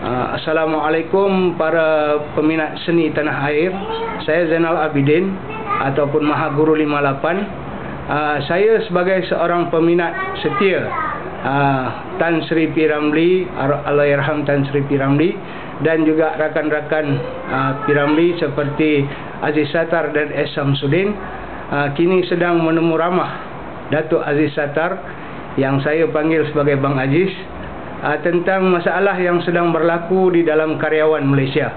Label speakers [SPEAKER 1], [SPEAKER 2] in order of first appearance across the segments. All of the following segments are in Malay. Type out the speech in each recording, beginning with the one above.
[SPEAKER 1] Assalamualaikum para peminat seni tanah air. Saya Zainal Abidin ataupun Maha Guru 58. Saya sebagai seorang peminat setia Tan Sri P. Ramlee, Allahyarham Tan Sri P. Ramlee, dan juga rakan-rakan P. Ramlee seperti Aziz Sattar dan S. Samsudin, kini sedang menemu ramah Datuk Aziz Sattar yang saya panggil sebagai Bang Aziz, tentang masalah yang sedang berlaku di dalam karyawan Malaysia.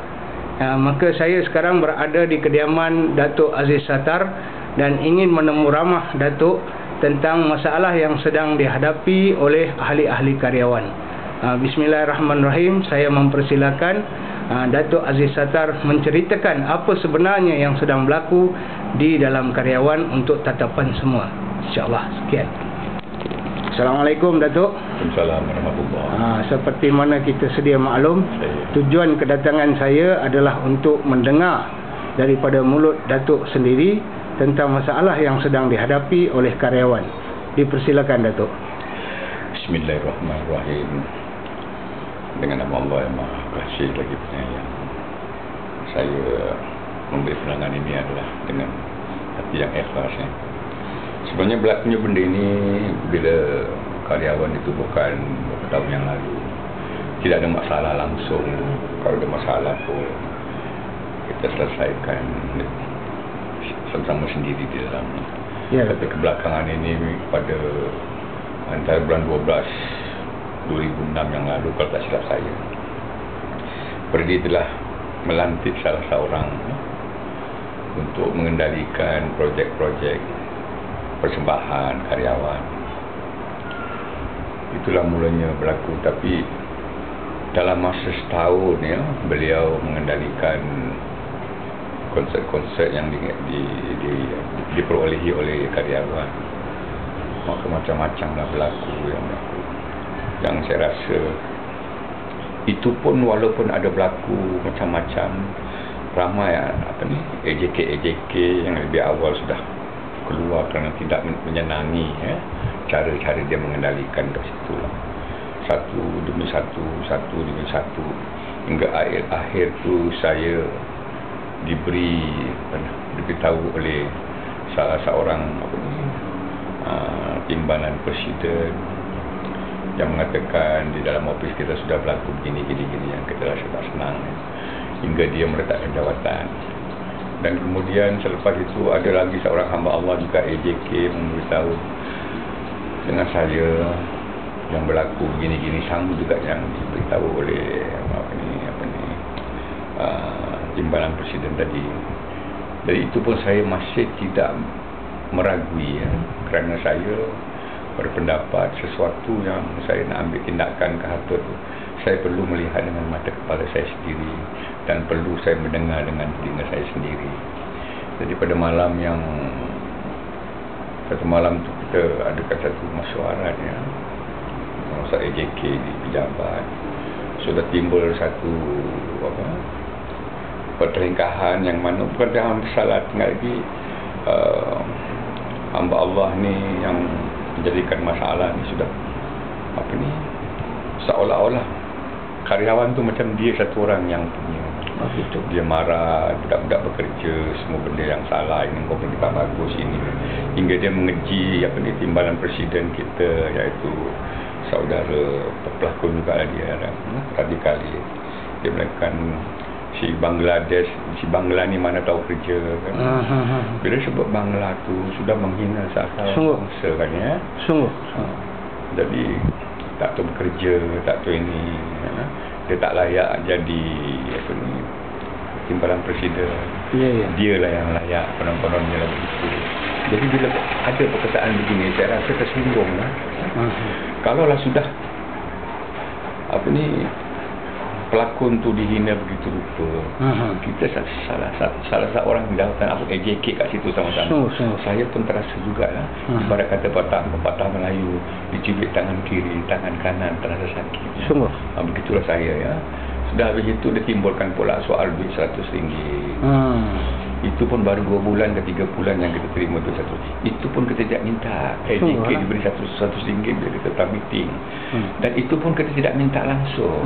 [SPEAKER 1] Maka saya sekarang berada di kediaman Datuk Aziz Sattar dan ingin menemu ramah Datuk tentang masalah yang sedang dihadapi oleh ahli-ahli karyawan. Bismillahirrahmanirrahim. Saya mempersilakan Datuk Aziz Sattar menceritakan apa sebenarnya yang sedang berlaku di dalam karyawan untuk tatapan semua. InsyaAllah. Sekian. Assalamualaikum Datuk.
[SPEAKER 2] Assalamualaikum warahmatullahi.
[SPEAKER 1] Seperti mana kita sedia maklum, tujuan kedatangan saya adalah untuk mendengar daripada mulut Datuk sendiri tentang masalah yang sedang dihadapi oleh karyawan. Dipersilakan Datuk.
[SPEAKER 2] Bismillahirrahmanirrahim. Dengan nama Allah yang Maha Kasih lagi Penyayang, saya memberi penerangan ini adalah dengan hati yang ikhlas. Sebenarnya berlakunya benda ini bila karyawan ditubuhkan beberapa tahun yang lalu. Tidak ada masalah langsung. Kalau ada masalah pun kita selesaikan sama-sama sendiri di dalamnya. Tapi kebelakangan ini pada antara bulan 12 2006 yang lalu, kalau tak silap saya, Perdi telah melantik salah seorang untuk mengendalikan projek-projek persembahan karyawan. Itulah mulanya berlaku. Tapi dalam masa setahun beliau mengendalikan konsert-konsert yang diperolehi oleh karyawan. Maka macam-macamlah berlaku yang saya rasa itu pun walaupun ada berlaku macam-macam, ramai AJK yang lebih awal sudah keluar kerana tidak menyenangi cara-cara dia mengendalikan kat situ lah. Satu demi satu hingga akhir tu saya diberitahu oleh salah seorang timbalan presiden yang mengatakan di dalam ofis kita sudah berlaku begini yang kita rasa tak senang, hingga dia meletakkan jawatan. Dan kemudian selepas itu ada lagi seorang hamba Allah juga AJK memberitahu dengan saya yang berlaku begini sama juga yang diberitahu oleh timbalan presiden tadi. Dari itu pun saya masih tidak meragui kerana saya berpendapat sesuatu yang saya nak ambil tindakan ke hatut, saya perlu melihat dengan mata kepala saya sendiri dan perlu saya mendengar dengan telinga saya sendiri. Jadi pada satu malam tu kita adakan satu mesyuarat masa AJK di pejabat. Sudah timbul satu pertelingkahan yang mana bukan dalam salah, tinggal lagi hamba Allah ni yang menjadikan masalah ni sudah seolah-olah karyawan tu macam dia satu orang yang punya. Dia marah, budak-budak bekerja semua benda yang salah, ini kau pergi tak bagus ini, hingga dia mengeji timbalan presiden kita, iaitu saudara pelakon juga dia radikal. Dia melakukan si Bangla ni mana tahu kerja kan. Bila sebut Bangla tu sudah menghina seakal bangsa kan sungguh. Jadi tak tahu bekerja, tak tahu ini, dia tak layak jadi timbalan presiden. Dia lah yang layak, konon-kononnya lah begitu. Jadi bila ada perkataan begini, saya rasa tersinggung lah. Kalaulah sudah pelakon tu dihina begitu rupa, kita salah seorang jawatan AJK kat situ sama-sama. Saya pun terasa jugalah, ibarat kata pepatah Melayu, dicubit tangan kiri, tangan kanan terasa sakit. Begitulah saya Sudah habis itu dia timbulkan pula soal duit RM100. Itu pun baru 2 bulan ke 3 bulan yang kita terima duit RM100. Itu pun kita tidak minta AJK diberi RM100 bila kita datang meeting. Dan itu pun kita tidak minta langsung.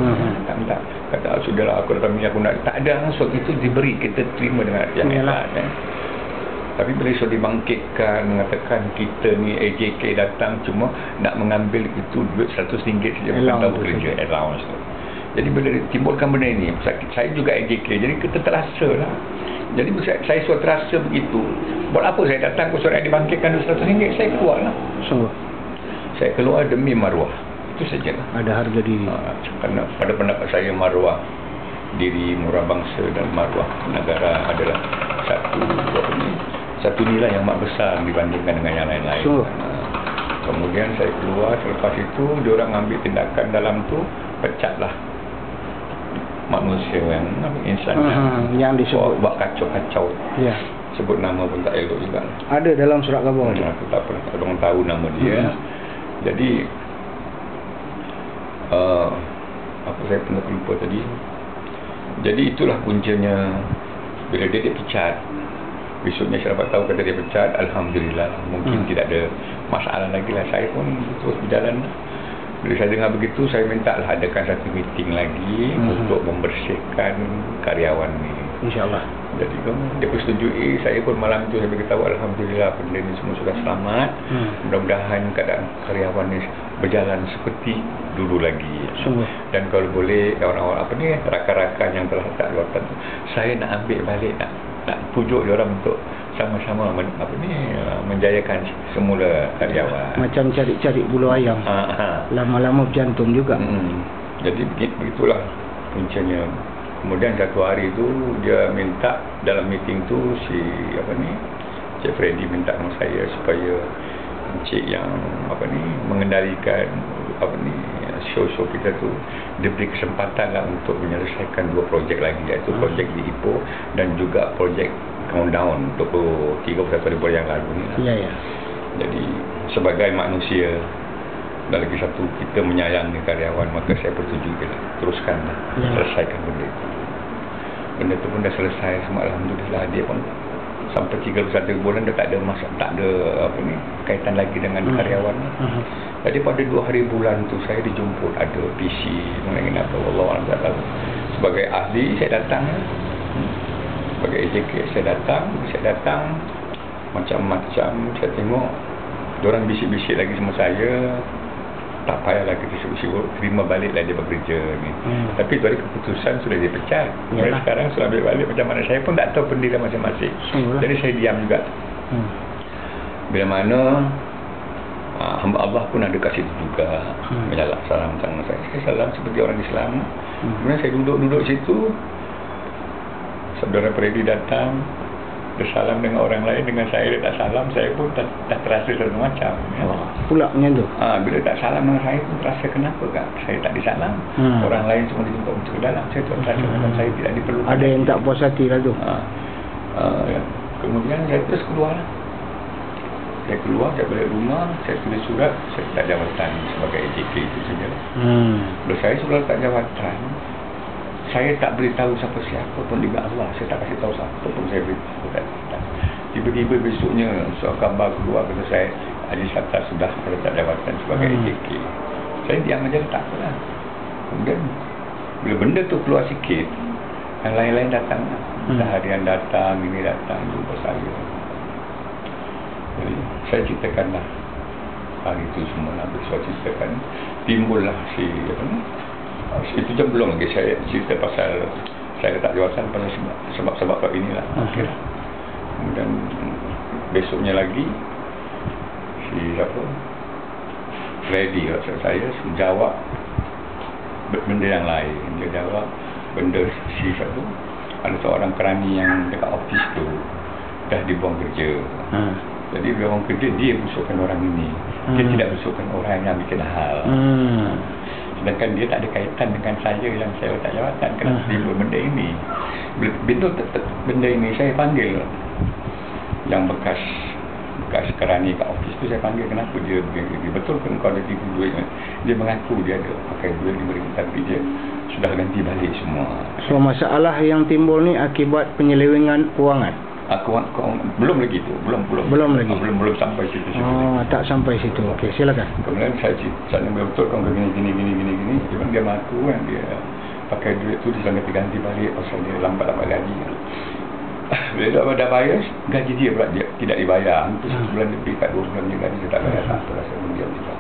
[SPEAKER 2] Tak minta. Kata sudahlah aku datang meeting, aku nak. Tak ada langsung, itu diberi, kita terima dengan hati yang ikhlas. Tapi bila sudah dibangkitkan, mengatakan kita ni AJK datang cuma nak mengambil itu duit RM100 saja, bukan tahu kerja, allowance tu. Jadi bila timbulkan benda ini, saya juga AJK, jadi kita terasa lah. Jadi saya sudah terasa begitu. Buat apa saya datang ke surat dibangkitkan RM100, saya keluar lah. Saya keluar demi maruah. Itu sajalah.
[SPEAKER 1] Ada harga diri.
[SPEAKER 2] Kerana pada pendapat saya, maruah diri, maruah bangsa dan maruah negara adalah satu nilai yang amat besar dibandingkan dengan yang lain-lain. Kemudian saya keluar, selepas itu diorang ambil tindakan dalam tu, pecatlah manusia insan
[SPEAKER 1] yang disebut
[SPEAKER 2] buat kacau-kacau.
[SPEAKER 1] Ya.
[SPEAKER 2] Sebut nama pun tak elok juga.
[SPEAKER 1] Ada dalam surat khabar.
[SPEAKER 2] Aku tak pernah, orang tahu nama dia. Jadi apa saya pernah lupa tadi. Jadi itulah puncanya bila dia dipecat. Besoknya saya dapat tahu kata dia pecat, alhamdulillah. Mungkin tidak ada masalah lagi lah. Saya pun terus berjalan. Bila saya dengar begitu, saya minta lah adakan satu meeting lagi untuk membersihkan karyawan ni. InsyaAllah. Jadi dia persetujui, saya pun malam itu saya beritahu alhamdulillah benda ni semua sudah selamat. Mudah-mudahan keadaan karyawan ni berjalan seperti dulu lagi. Dan kalau boleh orang-orang rakan-rakan yang telah letak jawatan tu, saya nak ambil balik, nak pujuk dia orang untuk sama-sama menjayakan semula karyawan.
[SPEAKER 1] Macam cari-cari bulu ayam. Lama-lama berjantung juga.
[SPEAKER 2] Jadi begitulah puncanya. Kemudian satu hari tu dia minta dalam meeting tu Cik Freddy minta sama saya supaya Cik yang mengendalikan show-show kita tu diberi kesempatan lah untuk menyelesaikan 2 projek lagi, iaitu projek di Ipoh dan juga projek Countdown 31 Februari yang lalu ni lah. Jadi sebagai manusia dan lagi satu, kita menyayangi karyawan, maka saya bersetuju teruskanlah, selesaikan benda itu. Benda itu pun dah selesai semua, alhamdulillah. Dia pun sampai 31 bulan dia tak ada kaitan lagi dengan karyawan. Jadi pada 2 hari bulan tu saya dijemput, ada PC mengenai apa, Allah tahu. Sebagai ahli saya datang, sebagai AJK saya datang macam-macam. Saya tengok diorang bisik-bisik lagi sama saya, tak payah lagi bisik-bisik, terima baliklah dia bekerja ni. Tapi tu hari keputusan sudah dia pecat. Sekarang sudah ambil balik, macam mana saya pun tak tahu pendirian masing-masing. Jadi saya diam juga. Bila mana hamba Allah pun ada kasih juga menyalam salam sama saya. Saya salam seperti orang Islam. Kemudian saya duduk situ, saudara Freddy datang, bersalam dengan orang lain, dengan saya dia tak salam, saya pun tak terasa satu macam.
[SPEAKER 1] Pula macam tu.
[SPEAKER 2] Bila tak salam dengan saya pun terasa kenapa kak saya tak disalam. Orang lain semua dijumpa masuk ke dalam, saya tak terasa macam saya tidak diperlukan.
[SPEAKER 1] Ada yang tak puas hati lah tu.
[SPEAKER 2] Kemudian saya terus keluar. Saya keluar, saya balik rumah, saya tulis surat, saya letak jawatan sebagai AJK itu saja. Bila saya sudah letak jawatan, saya tak beritahu siapa-siapa pun juga Allah. Saya tak kasih tahu siapa pun, saya beritahu. Tiba-tiba besoknya soal khabar keluar kata saya, Haji Sattar sudah letak jawatan sebagai AJK. Saya diam aja, tak apalah. Kemudian bila benda tu keluar sikit, yang lain-lain datang. Seharian datang, ini datang, jumpa saya. Jadi saya ceritakanlah hari itu semua lah. Saya ceritakan, timbullah itu je belum lagi saya cerita pasal saya letak jawatan pasal sebab-sebab inilah. Kemudian besoknya lagi Freddy saya jawab benda yang lain. Dia jawab benda ada seorang kerani yang dekat office tu dah dibuang kerja. Jadi bila orang kerja, dia busukkan orang ini. Dia tidak busukkan orang yang bikin hal. Sedangkan dia tak ada kaitan dengan saya yang saya letak jawatan. Kenapa timbul benda ini? Benda ini saya panggil yang bekas sekarang ni kat office tu saya panggil, kenapa dia begini, betul ke kau ada tipu duit? Dia mengaku dia ada pakai duit diberi, tapi dia sudah ganti balik semua.
[SPEAKER 1] So masalah yang timbul ni akibat penyelewengan kewangan.
[SPEAKER 2] Belum lagi tu, belum sampai situ.
[SPEAKER 1] Tak sampai situ. Okey, silakan.
[SPEAKER 2] Kemudian saya betul kau gini. Even dia mengaku kan dia pakai duit tu dia ganti balik pasal dia lambat gaji. Bila dah bayar, gaji dia pula dia tidak dibayar. Hampir sebulan lebih, kat 2 bulan dia gaji dia tak bayar. Rasa dia juga.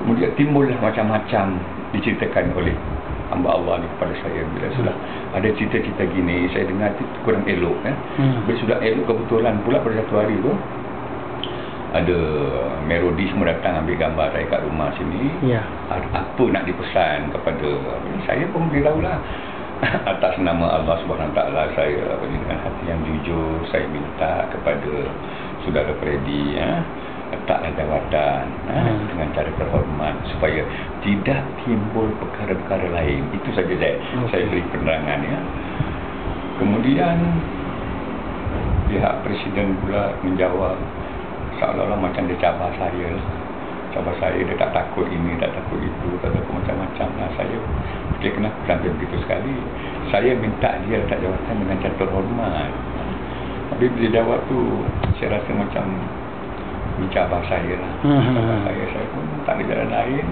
[SPEAKER 2] Kemudian timbullah macam-macam diceritakan oleh hamba Allah ni kepada saya. Bila sudah ada cerita-cerita gini, saya dengar itu kurang elok kan. Bila sudah elok, kebetulan pula pada satu hari tu ada Merodi semua datang ambil gambar saya kat rumah sini. Apa nak dipesan kepada saya pun beritahulah. Atas nama Allah Subhanahu Taala, saya dengan hati yang jujur saya minta kepada saudara Freddy letaklah jawatan dengan cara terhormat supaya tidak timbul perkara-perkara lain. Itu saja saya beri penerangan ya. Kemudian pihak Presiden pula menjawab seolah-olah macam dia cabar saya. Dia tak takut ini, tak takut itu, tak takut macam-macam. Saya fikir kenapa sampai begitu sekali. Saya minta dia letak jawatan dengan cara terhormat. Tapi bila jawab tu saya rasa macam mencabar saya lah. Saya pun tak ada jalan lain.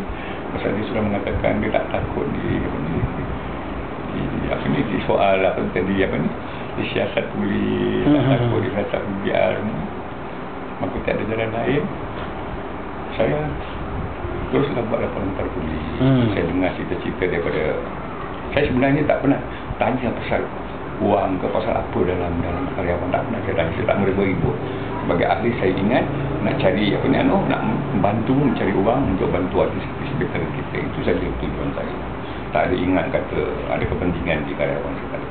[SPEAKER 2] Pasal dia sudah mengatakan dia tak takut di soal di siasat polis, tak takut di siasat biar. Maka tak ada jalan lain. Saya teruslah buat laporan kepada polis. Saya dengar cerita-cerita daripada, saya sebenarnya tak pernah tanya pasal wang ke pasal apa dalam karyawan, tak pernah saya tanya. Saya tak meribut-ribut. Sebagai ahli saya ingat nak cari nak membantu mencari wang untuk bantu artis-artis veteran kita. Itu saja tujuan saya. Tak ada ingat kata ada kepentingan di karyawan saya.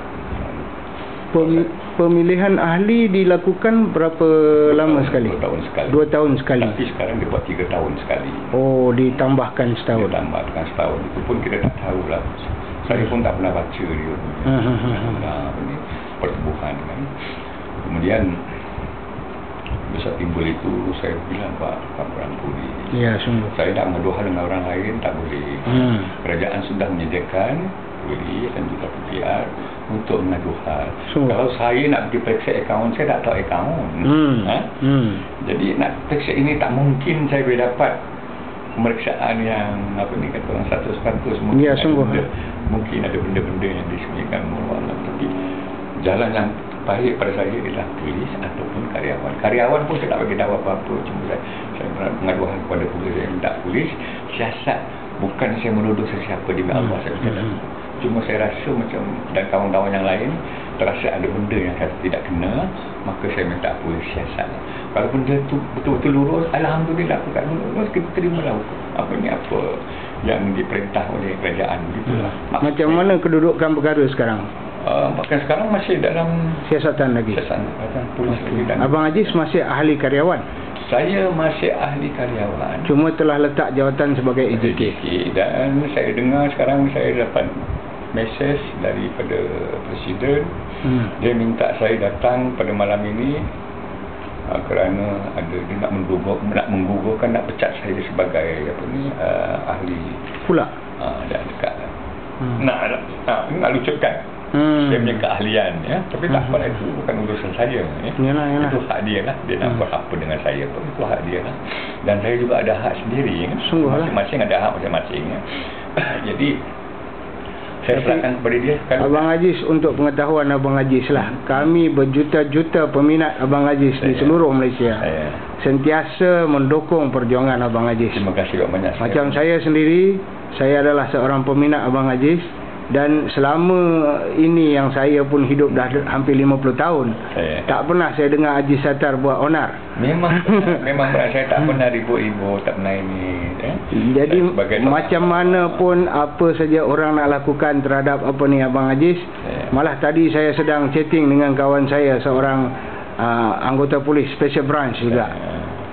[SPEAKER 1] Pemilihan ahli dilakukan berapa lama sekali?
[SPEAKER 2] 2 tahun sekali.
[SPEAKER 1] 2 tahun sekali.
[SPEAKER 2] Tapi sekarang dia buat 3 tahun sekali.
[SPEAKER 1] Oh, ditambahkan setahun.
[SPEAKER 2] Ditambahkan setahun. Itu pun kita tak tahulah. Saya pun tak pernah baca dia. Ini pertubuhan kan. Kemudian besar timbul itu saya bilang Pak Perang Polis.
[SPEAKER 1] Ya, sungguh.
[SPEAKER 2] Saya nak mengadu hal dengan orang lain tak boleh. Kerajaan sudah menyediakan polis dan juga PR untuk mengadu hal. Kalau saya nak pergi periksa akaun, saya tak tahu akaun. Jadi nak periksa ini tak mungkin saya boleh dapat pemeriksaan yang kata orang 100% mungkin.
[SPEAKER 1] Ya, sungguh.
[SPEAKER 2] Mungkin ada benda-benda yang disembunyikan Allah. Tapi jalan yang baik pada saya ialah polis ataupun karyawan. Karyawan pun saya tak bagi tahu apa-apa. Cuma saya mengadu hal kepada polis. Saya minta polis siasat. Bukan saya menuduh sesiapa demi Allah. Saya cuma saya rasa macam dan kawan-kawan yang lain terasa ada benda yang saya tidak kena, maka saya minta polis siasat. Kalau benda tu betul-betul lurus, alhamdulillah. Kalau lurus, kita terimalah apa yang diperintah oleh kerajaan. Begitulah.
[SPEAKER 1] Macam mana kedudukan perkara sekarang?
[SPEAKER 2] Bahkan sekarang masih dalam
[SPEAKER 1] siasatan lagi.
[SPEAKER 2] Siasatan polis lagi.
[SPEAKER 1] Abang Aziz masih ahli karyawan?
[SPEAKER 2] Saya masih ahli karyawan.
[SPEAKER 1] Cuma telah letak jawatan sebagai EJK.
[SPEAKER 2] Dan saya dengar sekarang saya dapat mesej daripada Presiden. Dia minta saya datang pada malam ini kerana dia nak menggugurkan, nak pecat saya sebagai ahli
[SPEAKER 1] pula.
[SPEAKER 2] Dan dekat nak lucutkan dia punya keahlian ya. Tapi tak apa, itu bukan urusan saya ya.
[SPEAKER 1] Yalah.
[SPEAKER 2] Itu hak dia lah. Dia nak buat apa dengan saya pun itu hak dia lah. Dan saya juga ada hak sendiri kan. Masing-masing ada hak masing-masing ya. Jadi saya serahkan kepada dia.
[SPEAKER 1] Abang Aziz, untuk pengetahuan Abang Aziz lah, kami berjuta-juta peminat Abang Aziz di seluruh Malaysia sentiasa mendukung perjuangan Abang Aziz.
[SPEAKER 2] Terima kasih banyak.
[SPEAKER 1] Macam saya sendiri, saya adalah seorang peminat Abang Aziz. Dan selama ini yang saya pun hidup dah hampir 50 tahun, tak pernah saya dengar Haji Sattar buat onar.
[SPEAKER 2] Memang saya tak pernah ribut-ribut, tak pernah ini.
[SPEAKER 1] Jadi macam mana pun apa saja orang nak lakukan terhadap Abang Aziz. Malah tadi saya sedang chatting dengan kawan saya, seorang anggota polis Special Branch juga.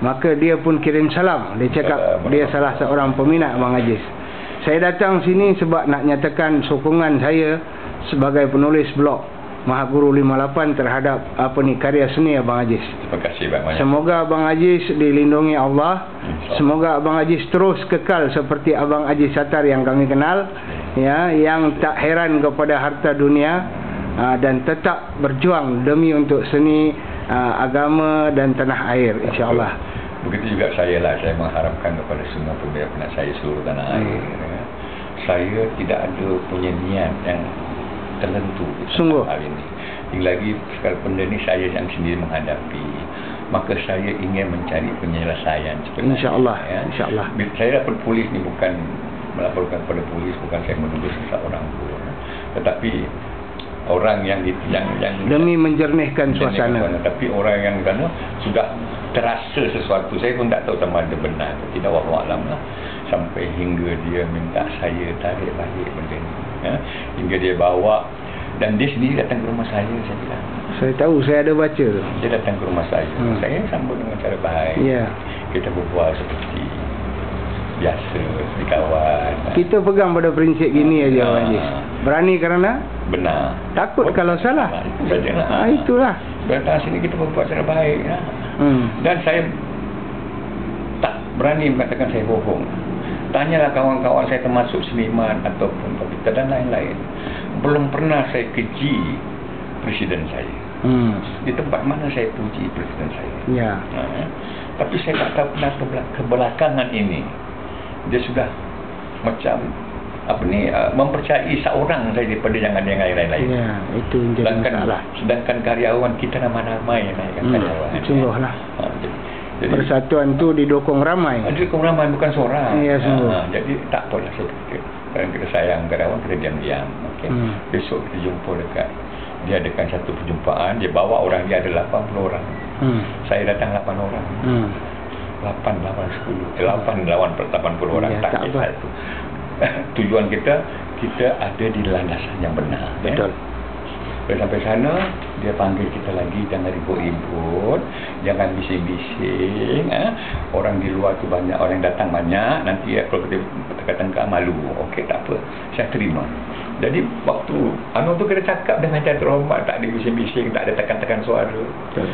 [SPEAKER 1] Maka dia pun kirim salam. Dia cakap dia salah seorang peminat Abang Aziz. Saya datang sini sebab nak nyatakan sokongan saya sebagai penulis blog Maha Guru 58 terhadap karya seni Abang Aziz.
[SPEAKER 2] Terima kasih banyak.
[SPEAKER 1] Semoga Abang Aziz dilindungi Allah. Semoga Abang Aziz terus kekal seperti Abang Aziz Sattar yang kami kenal, ya, yang tak heran kepada harta dunia, dan tetap berjuang demi untuk seni, agama dan tanah air, insya-Allah.
[SPEAKER 2] Begitu juga saya mengharapkan kepada semua peminat saya seluruh tanah air. Saya tidak ada punya niat yang tertentu
[SPEAKER 1] Sungguh.
[SPEAKER 2] hal ini. Lagi sekali benda ni saya yang sendiri menghadapi, maka saya ingin mencari penyelesaian sebenarnya.
[SPEAKER 1] InsyaAllah,
[SPEAKER 2] ya.
[SPEAKER 1] insyaAllah.
[SPEAKER 2] Saya lapor polis ni bukan melaporkan kepada polis, bukan saya menuduh seseorang pun, tetapi orang yang
[SPEAKER 1] demi menjernihkan suasana.
[SPEAKER 2] Tapi orang yang sana sudah terasa sesuatu, saya pun tak tahu sama ada benar atau tidak, wallahu alam lah, sampai hingga dia minta saya tarik balik benda ni, ya? Hingga dia bawa, dan dia sendiri datang ke rumah saya bilang.
[SPEAKER 1] Saya tahu, saya ada baca tu.
[SPEAKER 2] Dia datang ke rumah saya. Saya sambut dengan cara baik.
[SPEAKER 1] Ya.
[SPEAKER 2] Kita berbual seperti biasa, seperti kawan.
[SPEAKER 1] Kita pegang pada prinsip gini aja, Abang Aziz. Berani kerana
[SPEAKER 2] benar.
[SPEAKER 1] takut kalau salah.
[SPEAKER 2] Itu sajalah.
[SPEAKER 1] Itulah.
[SPEAKER 2] Datang sini kita berbuat secara baik, ya? Dan saya tak berani mengatakan saya bohong. Tanyalah kawan-kawan saya termasuk seniman ataupun komputer dan lain-lain. Belum pernah saya keji presiden saya. Di tempat mana saya puji presiden saya.
[SPEAKER 1] Ya.
[SPEAKER 2] Tapi saya tak tahu kenapa kebelakangan ini dia sudah macam mempercayai seorang saja daripada yang ada yang lain-lain.
[SPEAKER 1] Ya, itu jadi masalah.
[SPEAKER 2] Sedangkan karyawan kita ramai-ramai karyawan.
[SPEAKER 1] Sungguhlah. Jadi, persatuan tu didukung ramai.
[SPEAKER 2] Didukung ramai, bukan seorang.
[SPEAKER 1] Ya, sungguh.
[SPEAKER 2] Jadi tak apalah saya fikir. Kalau kita sayang karyawan, kita diam-diam. Okay? Besok kita jumpa dekat, dia adakan satu perjumpaan, dia bawa orang, dia ada 80 orang. Saya datang 8 orang. 8 lawan 80 orang,
[SPEAKER 1] ya,
[SPEAKER 2] tak kisah itu. Tujuan kita ada di landasan yang benar.
[SPEAKER 1] Betul.
[SPEAKER 2] Sampai sana dia panggil kita lagi, jangan ribut-ribut, jangan bising-bising. Orang di luar tu banyak, orang datang banyak, nanti kalau kita tengah-tengah malu. Okey, tak apa, saya terima. Jadi waktu tu kita cakap dengan cara terhormat, tak ada bising-bising, tak ada tekan-tekan suara.
[SPEAKER 1] Betul.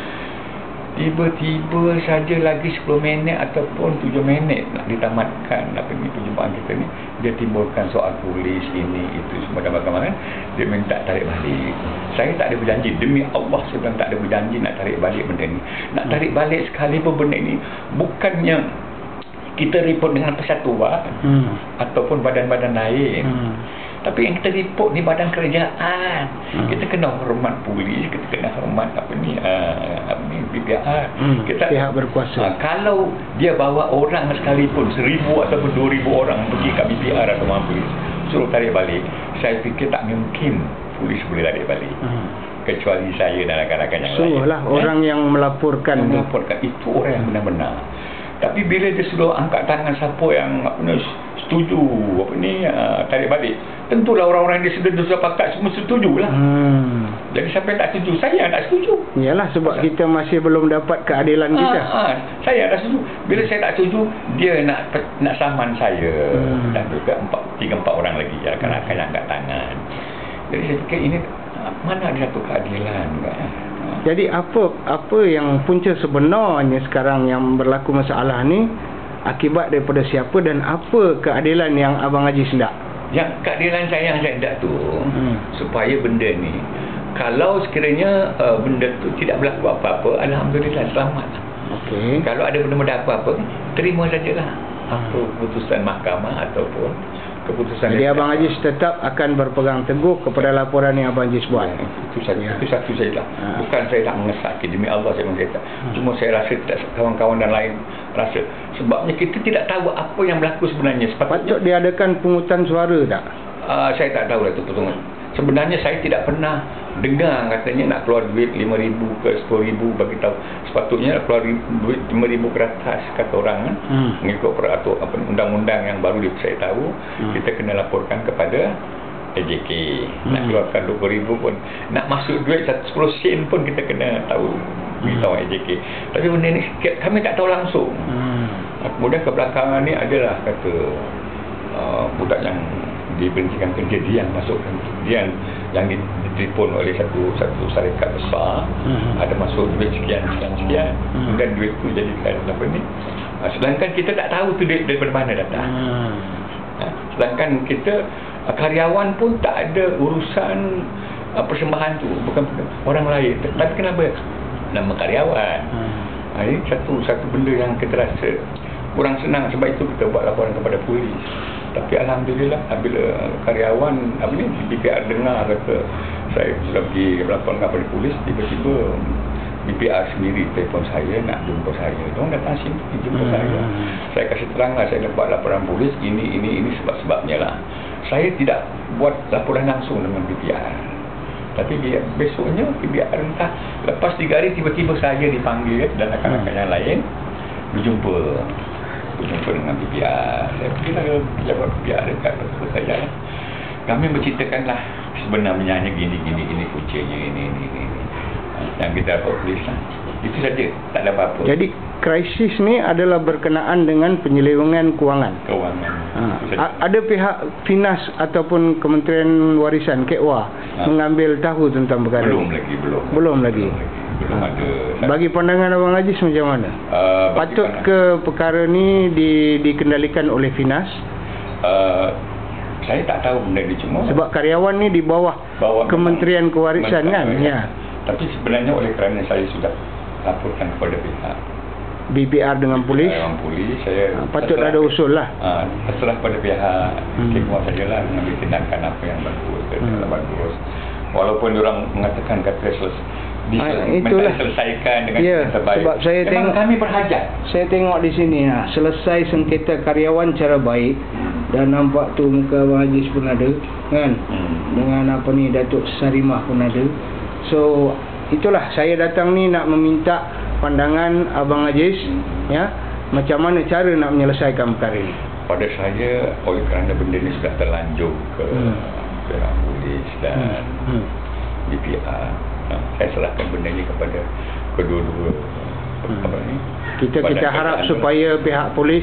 [SPEAKER 2] Tiba-tiba saja lagi 10 minit ataupun 7 minit nak ditamatkan perjumpaan kita ni, dia timbulkan soal tulis ini itu semua dan bagaimana dia minta tarik balik. Saya tak ada berjanji, demi Allah saya bilang tak ada berjanji nak tarik balik benda ni. Nak tarik balik sekali pun benda ni bukannya kita report dengan persatuan ataupun badan-badan lain. Tapi yang kita report ni badan kerajaan. Kita kena hormat polis, kita kena hormat BPR. Kita
[SPEAKER 1] pihak berkuasa.
[SPEAKER 2] Kalau dia bawa orang sekalipun 1,000 ataupun 2,000 orang pergi kat BPR atau polis, suruh tarik balik, saya fikir tak mungkin polis boleh tarik balik. Kecuali saya dan rakan-rakan yang lain.
[SPEAKER 1] Sungguhlah orang yang melaporkan
[SPEAKER 2] itu orang yang benar-benar. Tapi bila dia sudah angkat tangan, siapa yang setuju tarik balik, tentulah orang-orang yang dia sudah pakat semua setujulah. Jadi siapa yang tak setuju? Saya yang tak setuju.
[SPEAKER 1] Iyalah, sebab kita masih belum dapat keadilan kita.
[SPEAKER 2] Saya tak setuju. Bila saya tak setuju, dia nak saman saya dan juga 3-4 orang lagi rakan-rakan yang angkat tangan. Jadi saya fikir ini mana ada satu keadilan kan?
[SPEAKER 1] Jadi apa yang punca sebenarnya sekarang yang berlaku masalah ni akibat daripada siapa dan apa keadilan yang Abang Aziz hendak?
[SPEAKER 2] Yang keadilan saya yang saya hendak tu supaya benda ni, kalau sekiranya benda tu tidak berlaku apa-apa, alhamdulillah, selamat.
[SPEAKER 1] Okey.
[SPEAKER 2] Kalau ada benda-benda apa-apa, terima sajalah apa keputusan mahkamah ataupun keputusan.
[SPEAKER 1] Jadi Abang Aziz tetap akan berpegang teguh kepada laporan yang Abang Aziz buat.
[SPEAKER 2] Itu satu saya lah. Bukan saya tak mengesahkan, demi Allah saya mengesahkan. Cuma saya rasa kawan-kawan dan lain rasa. Sebabnya kita tidak tahu apa yang berlaku sebenarnya.
[SPEAKER 1] Patut diadakan pungutan suara tak?
[SPEAKER 2] Saya tak tahu lah tu. Sebenarnya saya tidak pernah dengar katanya nak keluar duit 5,000 ke 10,000 bagi tahu. Sepatutnya nak keluar duit 5,000 ke atas kata orang kan. Mengikut peraturan undang-undang yang baru saya tahu, kita kena laporkan kepada AJK. Nak keluarkan 20,000 pun, nak masuk duit 10 sen pun kita kena tahu, beritahu AJK. Tapi benda ni kami tak tahu langsung. Kemudian kebelakangan ni adalah kata budak yang diberhentikan kerja, dia yang masukkan, dia yang yang ditelefon oleh satu syarikat besar, ada masuk duit sekian, kemudian duit tu jadikan apa ni, sedangkan kita tak tahu tu duit daripada mana datang. Sedangkan kita karyawan pun tak ada urusan persembahan tu, bukan orang lain, tapi kenapa nama karyawan? Ini satu benda yang kita rasa kurang senang, sebab itu kita buat laporan kepada polis. Tapi alhamdulillah, bila karyawan BPR dengar kata saya sudah pergi laporan kepada polis, tiba-tiba BPR sendiri telefon saya nak jumpa saya. Diorang datang sini jumpa saya. Saya kasih teranglah, saya dapat laporan polis ini sebab-sebabnya lah. Saya tidak buat laporan langsung dengan BPR, tapi besoknya BPR entah lepas 3 hari tiba-tiba saya dipanggil dan rakan-rakan yang lain berjumpa dengan BPR. Saya pergi lah pejabat BPR dekat saya. Kami berceritakanlah sebenarnya gini puncanya ini yang kita dapat polis lah. Itu saja, tak ada apa-apa.
[SPEAKER 1] Jadi krisis ni adalah berkenaan dengan penyelewengan kewangan. Ada pihak Finas ataupun Kementerian Warisan KEWA mengambil tahu tentang perkara Belum lagi. Belum ada. Bagi pandangan Abang Ajis macam mana? Patut ke perkara ni dikendalikan oleh Finas?
[SPEAKER 2] Saya tak tahu benda ni, cuma
[SPEAKER 1] sebab karyawan ni di bawah Kementerian Kewarisan kan? Ya.
[SPEAKER 2] Tapi sebenarnya oleh kerana saya sudah laporkan kepada pihak
[SPEAKER 1] BPR dengan polis,
[SPEAKER 2] saya
[SPEAKER 1] patut ada usul lah.
[SPEAKER 2] Terserah pada pihak KEWA saja lah mengambil tindakan apa yang bagus dan tidak bagus. Walaupun orang mengatakan diselesaikan dengan cara terbaik. Sebab saya tengok kami berhajat.
[SPEAKER 1] Saya tengok di sini selesai sengketa karyawan cara baik, dan nampak tu muka Abang Ajis pun ada kan, dengan Datuk Sarimah pun ada. So itulah saya datang ni nak meminta pandangan Abang Ajis, ya, macam mana cara nak menyelesaikan perkara ini.
[SPEAKER 2] Pada saya, oleh kerana benda ni sudah terlanjur ke pihak polis dan BPR, saya serahkan benda ni kepada kedua-dua.
[SPEAKER 1] Kita harap supaya pihak polis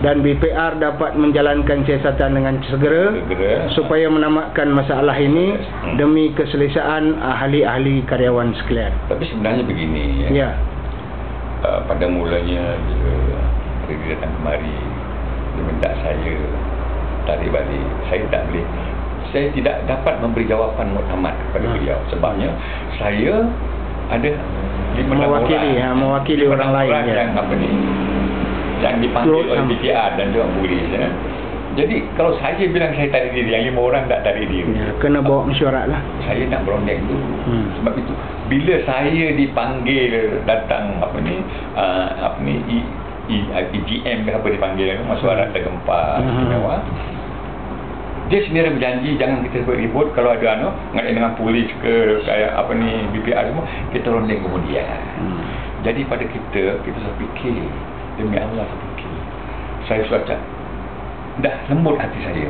[SPEAKER 1] dan BPR dapat menjalankan siasatan dengan segera supaya menamatkan masalah ini demi keselesaan ahli-ahli karyawan sekalian.
[SPEAKER 2] Tapi sebenarnya begini ya. Pada mulanya bila dia datang kemari, dia minta saya tarik balik. Saya tidak dapat memberi jawapan muktamad kepada beliau, sebabnya saya ada
[SPEAKER 1] mewakili orang lain
[SPEAKER 2] yang dipanggil oleh BPR dan juga polis ya. Jadi kalau saya bilang saya tarik diri, yang 5 orang tak tarik diri,
[SPEAKER 1] kena bawa mesyuarat lah.
[SPEAKER 2] Saya nak berondek dulu. Sebab itu bila saya dipanggil datang EGM ke apa dipanggil, mesyuarat tergempar istimewa, dia sendiri berjanji jangan kita ribut, kalau ada mengenai dengan polis ke BPR semua, kita rondeng kemudian. Jadi pada kita sudah fikir, demi Allah saya fikir, saya sudah dah lembut hati saya.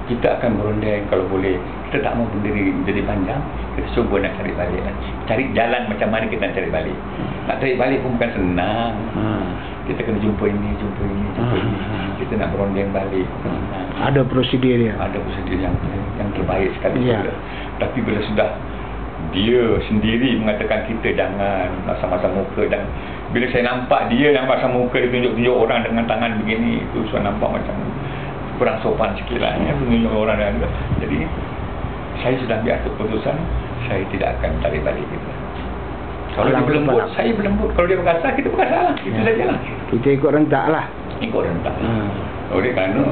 [SPEAKER 2] Kita akan berondeng kalau boleh. Kita tak mau benda ni jadi panjang, kita cuba nak cari balik lah. Cari jalan macam mana kita nak cari balik. Nak cari balik pun bukan senang. Kita kena jumpa ini. Kita nak berondeng balik.
[SPEAKER 1] Ada prosedur dia.
[SPEAKER 2] Ada prosedur yang terbaik sekali. Tapi bila sudah dia sendiri mengatakan kita jangan masam-masam muka, dan bila saya nampak dia yang masam muka, dia tunjuk-tunjuk orang dengan tangan begini, itu saya nampak macam kurang sopan sikit lah ya, tunjuk orang dan jadi saya sudah ambil keputusan, saya tidak akan tarik balik kita. Kalau dia berlembut, saya berlembut. Kalau dia berkasar, kita berkasar lah. Itu saja lah.
[SPEAKER 1] Kita ikut rentak lah.
[SPEAKER 2] Oleh kerana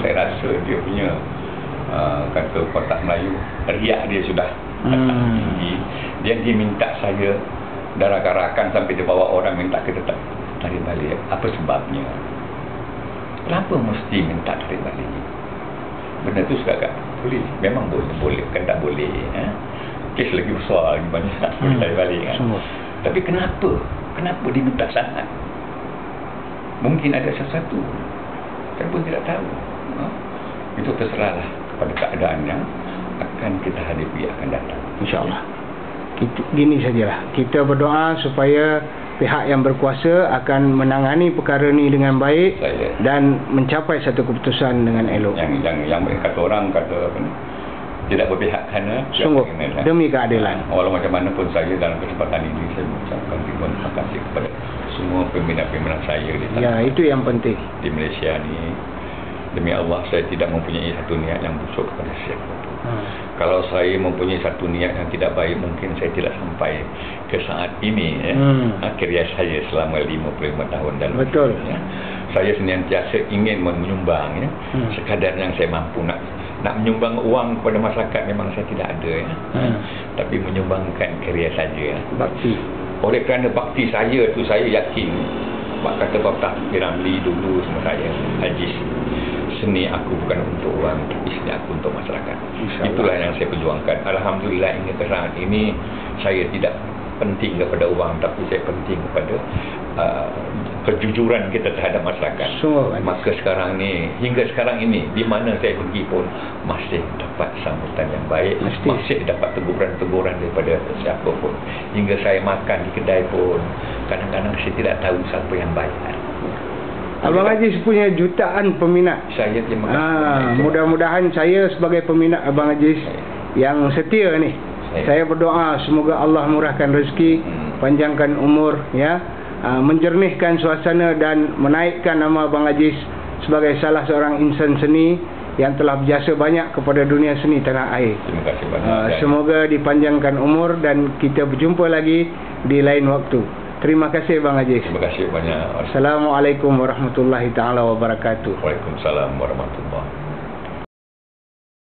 [SPEAKER 2] saya rasa dia punya kata kotak Melayu, riak dia sudah tinggi. Dia minta saya darah-garakan sampai dia bawa orang minta kita tarik balik. Apa sebabnya? Kenapa mesti minta tarik balik? Benda tu suka kat polis. Memang boleh kan tak boleh. Kes lagi besar, lagi banyak tarik balik kan. Tapi kenapa dia minta sangat? Mungkin ada sesuatu, saya pun tidak tahu. Itu terserahlah kepada keadaan yang akan kita hadapi akan datang.
[SPEAKER 1] InsyaAllah. Gini sajalah, kita berdoa supaya pihak yang berkuasa akan menangani perkara ni dengan baik dan mencapai satu keputusan dengan elok.
[SPEAKER 2] Yang kata orang kata apa ni, tidak berpihak kerana
[SPEAKER 1] sungguh demi keadilan.
[SPEAKER 2] Walau macam mana pun saya dalam kesempatan ini saya mengucapkan terima kasih kepada semua peminat-peminat saya di
[SPEAKER 1] ya, itu yang penting
[SPEAKER 2] di Malaysia ni. Demi Allah, saya tidak mempunyai satu niat yang busuk kepada siapa. Kalau saya mempunyai satu niat yang tidak baik, mungkin saya tidak sampai ke saat ini kerja saya selama 55 tahun dalam
[SPEAKER 1] betul
[SPEAKER 2] hidup, ya. Saya senantiasa ingin menyumbang, ya. Sekadar yang saya mampu. Nak menyumbang uang kepada masyarakat memang saya tidak ada, ya. Tapi menyumbangkan kerja saja, ya.
[SPEAKER 1] Bakti.
[SPEAKER 2] Oleh kerana bakti saya tu, saya yakin kata Bapak Piramli dulu sama saya, Haji, seni aku bukan untuk orang, tapi seni aku untuk masyarakat. Itulah yang saya perjuangkan. Alhamdulillah hingga ke saat ini saya tidak penting kepada uang, tapi saya penting kepada kejujuran kita terhadap masyarakat. Maka sekarang ni, hingga sekarang ini, di mana saya pergi pun masih dapat sambutan yang baik, masih dapat teguran-teguran daripada siapa pun. Hingga saya makan di kedai pun kadang-kadang saya tidak tahu siapa yang bayar.
[SPEAKER 1] Abang Aziz punya jutaan peminat.
[SPEAKER 2] Saya terima kasih.
[SPEAKER 1] Mudah-mudahan saya sebagai peminat Abang Aziz yang setia ni, saya berdoa semoga Allah murahkan rezeki, panjangkan umur, ya, menjernihkan suasana dan menaikkan nama Abang Aziz sebagai salah seorang insan seni yang telah berjasa banyak kepada dunia seni tanah air.
[SPEAKER 2] Terima kasih banyak.
[SPEAKER 1] Semoga dipanjangkan umur dan kita berjumpa lagi di lain waktu. Terima kasih Bang Aziz.
[SPEAKER 2] Terima kasih banyak.
[SPEAKER 1] Assalamualaikum warahmatullahi taala wabarakatuh.
[SPEAKER 2] Waalaikumsalam warahmatullahi.